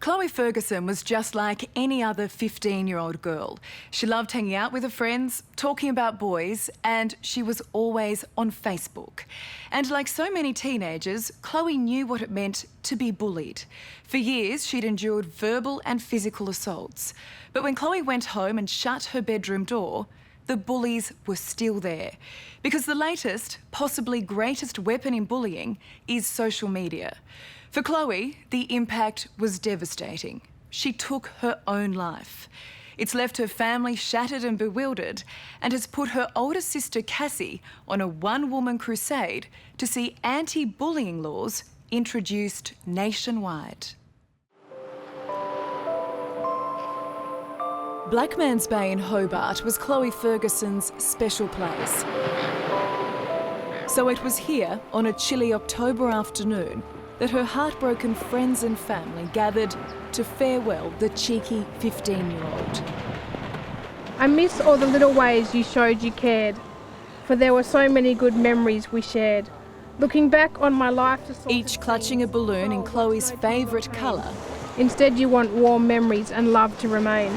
Chloe Ferguson was just like any other 15-year-old girl. She loved hanging out with her friends, talking about boys, and she was always on Facebook. And like so many teenagers, Chloe knew what it meant to be bullied. For years, she'd endured verbal and physical assaults. But when Chloe went home and shut her bedroom door, the bullies were still there. Because the latest, possibly greatest weapon in bullying is social media. For Chloe, the impact was devastating. She took her own life. It's left her family shattered and bewildered and has put her older sister Cassie on a one-woman crusade to see anti-bullying laws introduced nationwide. Blackman's Bay in Hobart was Chloe Ferguson's special place. So it was here on a chilly October afternoon that her heartbroken friends and family gathered to farewell the cheeky 15-year-old. I miss all the little ways you showed you cared, for there were so many good memories we shared. Looking back on my life... Each clutching a balloon in Chloe's favourite colour. Instead you want warm memories and love to remain.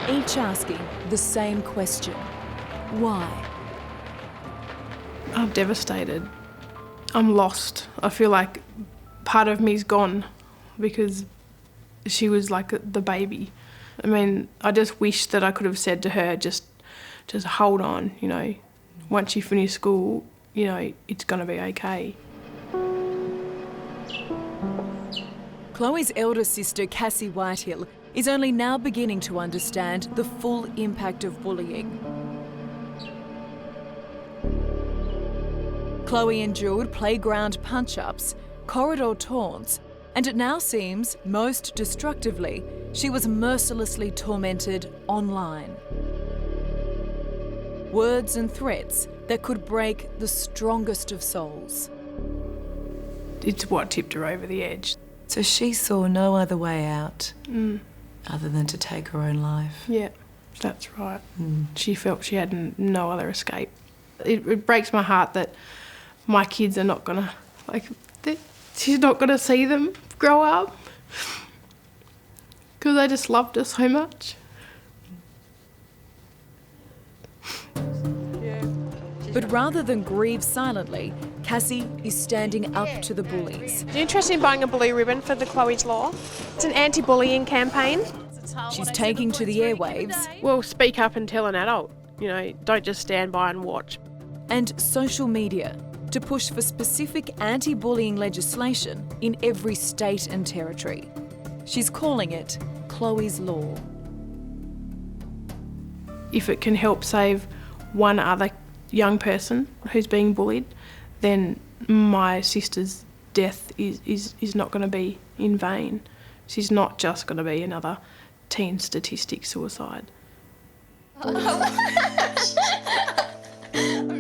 Each asking the same question. Why? I'm devastated. I'm lost. I feel like part of me's gone because she was like the baby. I mean, I just wish that I could have said to her, just hold on, you know, once you finish school, you know, it's going to be okay. Chloe's elder sister, Cassie Whitehill, is only now beginning to understand the full impact of bullying. Chloe endured playground punch-ups, corridor taunts, and it now seems, most destructively, she was mercilessly tormented online. Words and threats that could break the strongest of souls. It's what tipped her over the edge. So she saw no other way out other than to take her own life. Yeah, that's right. She felt she had no other escape. It breaks my heart that my kids are not gonna, she's not gonna see them grow up because I just loved her so much. But rather than grieve silently, Cassie is standing up to the bullies. Are you interested in buying a blue ribbon for the Chloe's Law? It's an anti-bullying campaign. She's taking to the airwaves. Well, speak up and tell an adult. You know, don't just stand by and watch. And social media to push for specific anti-bullying legislation in every state and territory. She's calling it Chloe's Law. If it can help save one other young person who's being bullied, then my sister's death is not going to be in vain. She's not just going to be another teen statistic suicide.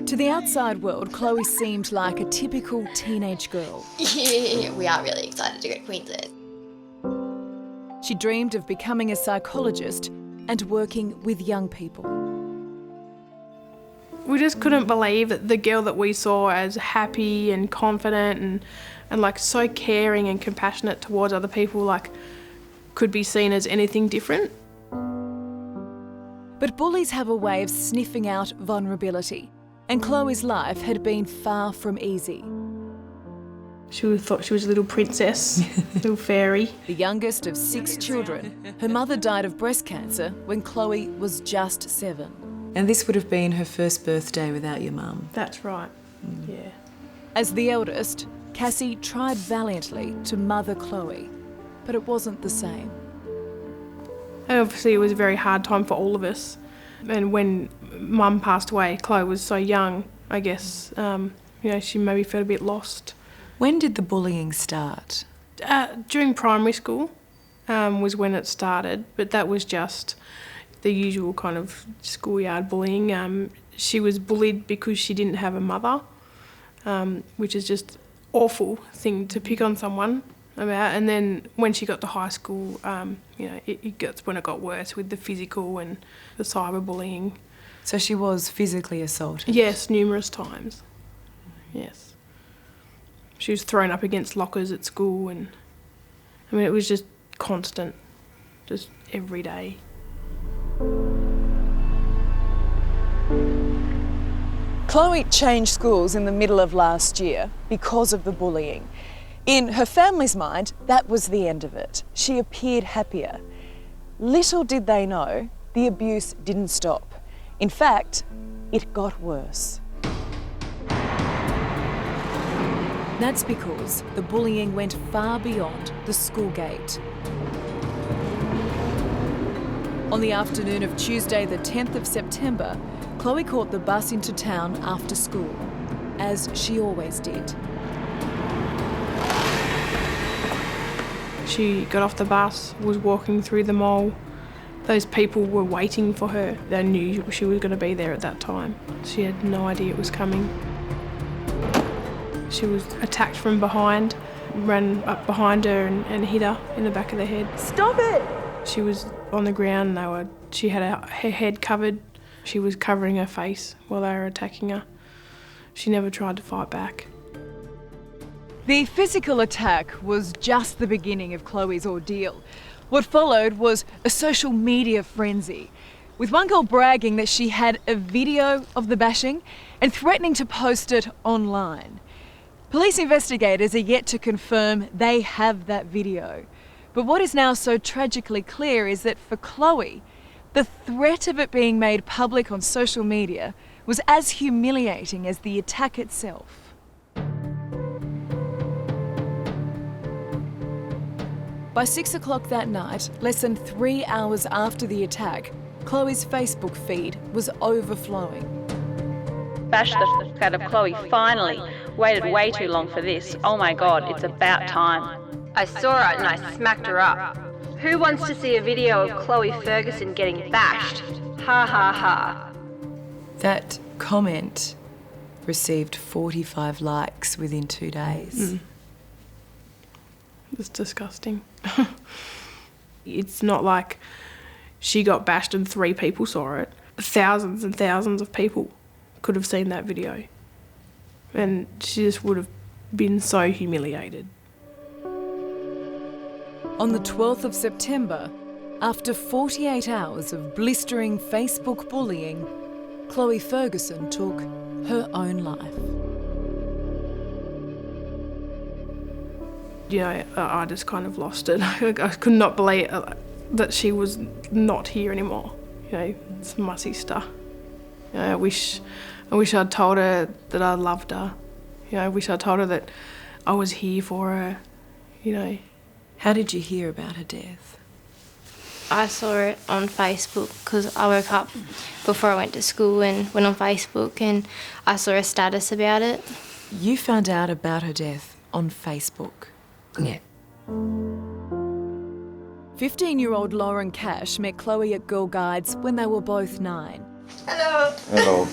To the outside world, Chloe seemed like a typical teenage girl. We are really excited to go to Queensland. She dreamed of becoming a psychologist and working with young people. We just couldn't believe that the girl that we saw as happy and confident and like so caring and compassionate towards other people like could be seen as anything different. But bullies have a way of sniffing out vulnerability, and Chloe's life had been far from easy. She thought she was a little princess, little fairy. The youngest of 6 children, her mother died of breast cancer when Chloe was just 7. And this would have been her first birthday without your mum. That's right, yeah. As the eldest, Cassie tried valiantly to mother Chloe, but it wasn't the same. And obviously it was a very hard time for all of us. And when Mum passed away, Chloe was so young, I guess, you know, she maybe felt a bit lost. When did the bullying start? During primary school was when it started, but that was just the usual kind of schoolyard bullying. She was bullied because she didn't have a mother, which is just awful thing to pick on someone about. And then when she got to high school, you know, that's when it got worse with the physical and the cyberbullying. So she was physically assaulted? Yes, numerous times. Yes. She was thrown up against lockers at school, and I mean, it was just constant, just every day. Chloe changed schools in the middle of last year because of the bullying. In her family's mind, that was the end of it. She appeared happier. Little did they know, the abuse didn't stop. In fact, it got worse. That's because the bullying went far beyond the school gate. On the afternoon of Tuesday, the 10th of September, Chloe caught the bus into town after school, as she always did. She got off the bus, was walking through the mall. Those people were waiting for her. They knew she was going to be there at that time. She had no idea it was coming. She was attacked from behind, ran up behind her and hit her in the back of the head. Stop it! She was on the ground. She had her head covered. She was covering her face while they were attacking her. She never tried to fight back. The physical attack was just the beginning of Chloe's ordeal. What followed was a social media frenzy, with one girl bragging that she had a video of the bashing and threatening to post it online. Police investigators are yet to confirm they have that video. But what is now so tragically clear is that for Chloe, the threat of it being made public on social media was as humiliating as the attack itself. By 6 o'clock that night, less than 3 hours after the attack, Chloe's Facebook feed was overflowing. Bash the f*** out of Chloe, finally. Waited way too long for this. Oh my god, it's about time. I saw her and I smacked her up. Who wants to see a video of Chloe Ferguson getting bashed? Ha ha ha. That comment received 45 likes within 2 days. It's disgusting. It's not like she got bashed and 3 people saw it. Thousands and thousands of people could have seen that video. And she just would have been so humiliated. On the 12th of September, after 48 hours of blistering Facebook bullying, Chloe Ferguson took her own life. You know, I just kind of lost it. I could not believe that she was not here anymore. You know, it's my sister. You know, I wish I'd told her that I loved her. You know, I wish I'd told her that I was here for her, you know. How did you hear about her death? I saw it on Facebook because I woke up before I went to school and went on Facebook and I saw a status about it. You found out about her death on Facebook? Yeah. 15-year-old Lauren Cash met Chloe at Girl Guides when they were both 9. Hello.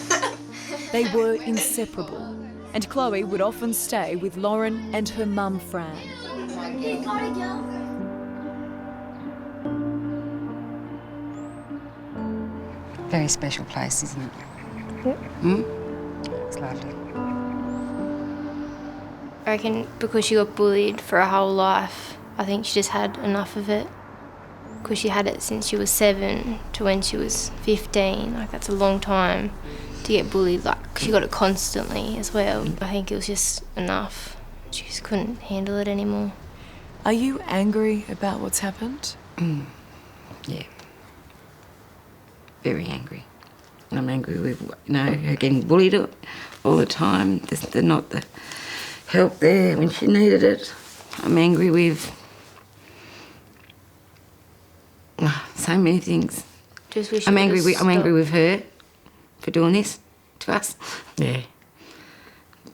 They were inseparable, and Chloe would often stay with Lauren and her mum, Fran. Very special place, isn't it? Yep. It's lovely. I reckon because she got bullied for her whole life, I think she just had enough of it. Because she had it since she was 7 to when she was 15. Like, that's a long time to get bullied. Like, she got it constantly as well. I think it was just enough. She just couldn't handle it anymore. Are you angry about what's happened? Yeah. Very angry. I'm angry with, you know, her getting bullied all the time. There's not the help there when she needed it. I'm angry with so many things. Just wish I'm it angry would've with stopped. her for doing this to us. Yeah,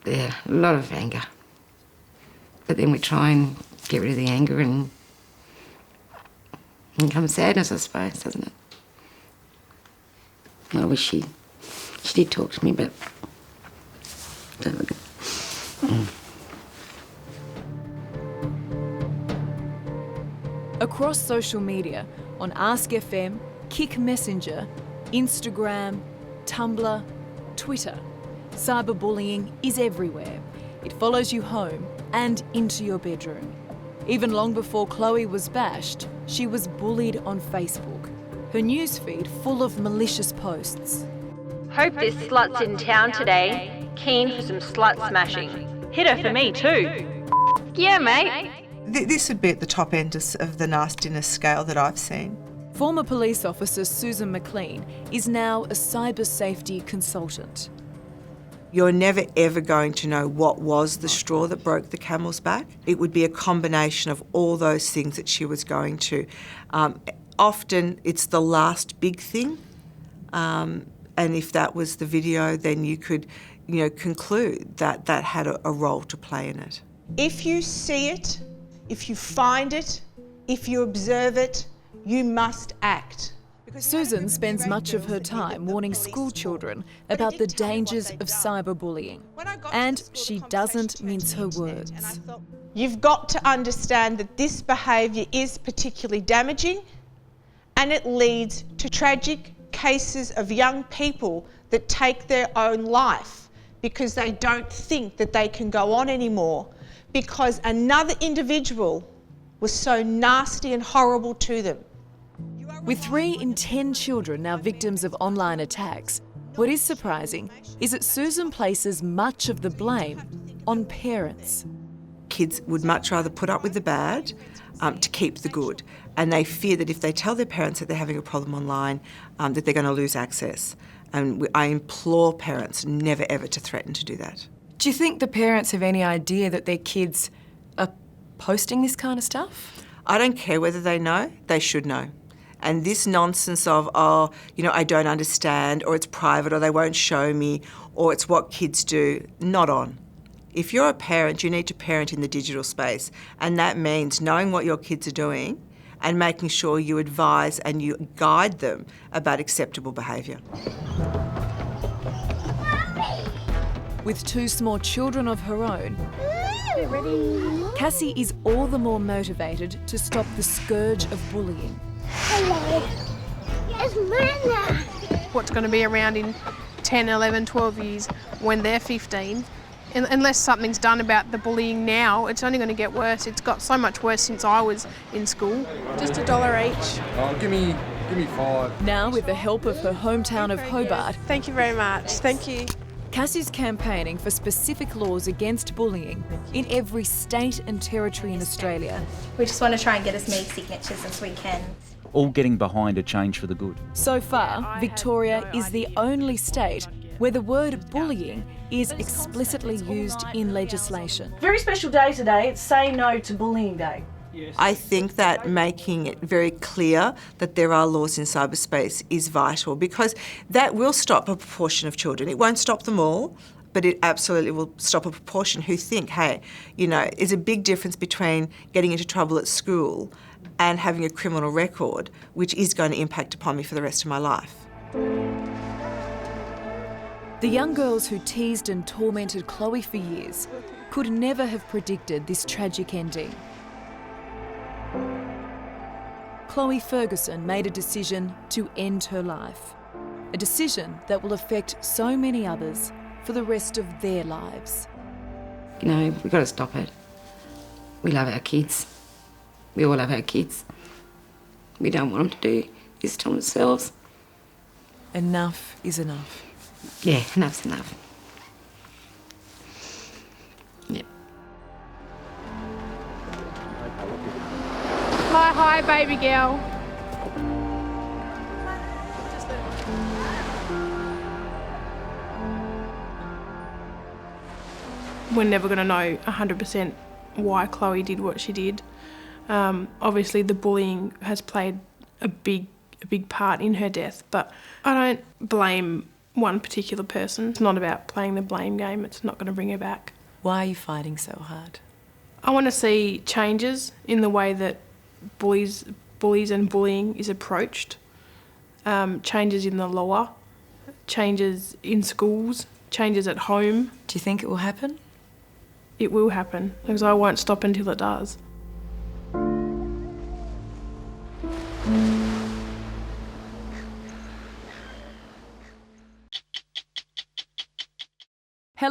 a lot of anger. But then we try and get rid of the anger and comes sadness, I suppose, doesn't it? I wish she did talk to me, but Across social media, on Ask FM, Kick Messenger, Instagram, Tumblr, Twitter, cyberbullying is everywhere. It follows you home and into your bedroom. Even long before Chloe was bashed, she was bullied on Facebook. Her newsfeed full of malicious posts. Hope this slut's in town today. Keen for some slut smashing. Hit her for me too. Yeah, mate. This would be at the top end of the nastiness scale that I've seen. Former police officer Susan McLean is now a cyber safety consultant. You're never ever going to know what was the straw that broke the camel's back. It would be a combination of all those things that she was going to. Often it's the last big thing, and if that was the video, then you could, conclude that that had a role to play in it. If you see it, if you find it, if you observe it, you must act. Susan spends much of her time warning school children about the dangers of cyberbullying, and she doesn't mince her words. You've got to understand that this behaviour is particularly damaging, and it leads to tragic cases of young people that take their own life because they don't think that they can go on anymore because another individual was so nasty and horrible to them. With 3 in 10 children now victims of online attacks, what is surprising is that Susan places much of the blame on parents. Kids would much rather put up with the bad to keep the good, and they fear that if they tell their parents that they're having a problem online, that they're going to lose access. And I implore parents never ever to threaten to do that. Do you think the parents have any idea that their kids are posting this kind of stuff? I don't care whether they know, they should know. And this nonsense of, I don't understand, or it's private, or they won't show me, or it's what kids do, not on. If you're a parent, you need to parent in the digital space, and that means knowing what your kids are doing and making sure you advise and you guide them about acceptable behaviour. With 2 small children of her own, Cassie is all the more motivated to stop the scourge of bullying. Hello. It's Mama. What's going to be around in 10, 11, 12 years when they're 15? Unless something's done about the bullying now, it's only going to get worse. It's got so much worse since I was in school. Just $1 each. Oh, give me 5. Now, with the help of her hometown of Hobart. Thank you very much. Thank you. Cassie's campaigning for specific laws against bullying in every state and territory in Australia. We just want to try and get as many signatures as we can. All getting behind a change for the good. So far, Victoria is the only state where the word bullying is explicitly used in legislation. Very special day today. It's Say No to Bullying Day. I think that making it very clear that there are laws in cyberspace is vital, because that will stop a proportion of children. It won't stop them all, but it absolutely will stop a proportion who think, hey, there's a big difference between getting into trouble at school and having a criminal record, which is going to impact upon me for the rest of my life. The young girls who teased and tormented Chloe for years could never have predicted this tragic ending. Chloe Ferguson made a decision to end her life. A decision that will affect so many others for the rest of their lives. We've got to stop it. We love our kids. We all love our kids. We don't want them to do this to themselves. Enough is enough. Yeah, enough's enough. Yep. Hi, baby girl. We're never going to know 100% why Chloe did what she did. Obviously, the bullying has played a big part in her death, but I don't blame one particular person. It's not about playing the blame game. It's not going to bring her back. Why are you fighting so hard? I want to see changes in the way that bullies and bullying is approached, changes in the law, changes in schools, changes at home. Do you think it will happen? It will happen, because I won't stop until it does.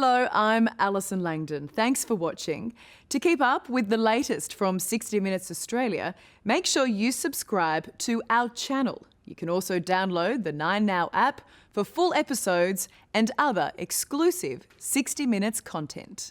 Hello, I'm Alison Langdon. Thanks for watching. To keep up with the latest from 60 Minutes Australia, make sure you subscribe to our channel. You can also download the 9Now app for full episodes and other exclusive 60 Minutes content.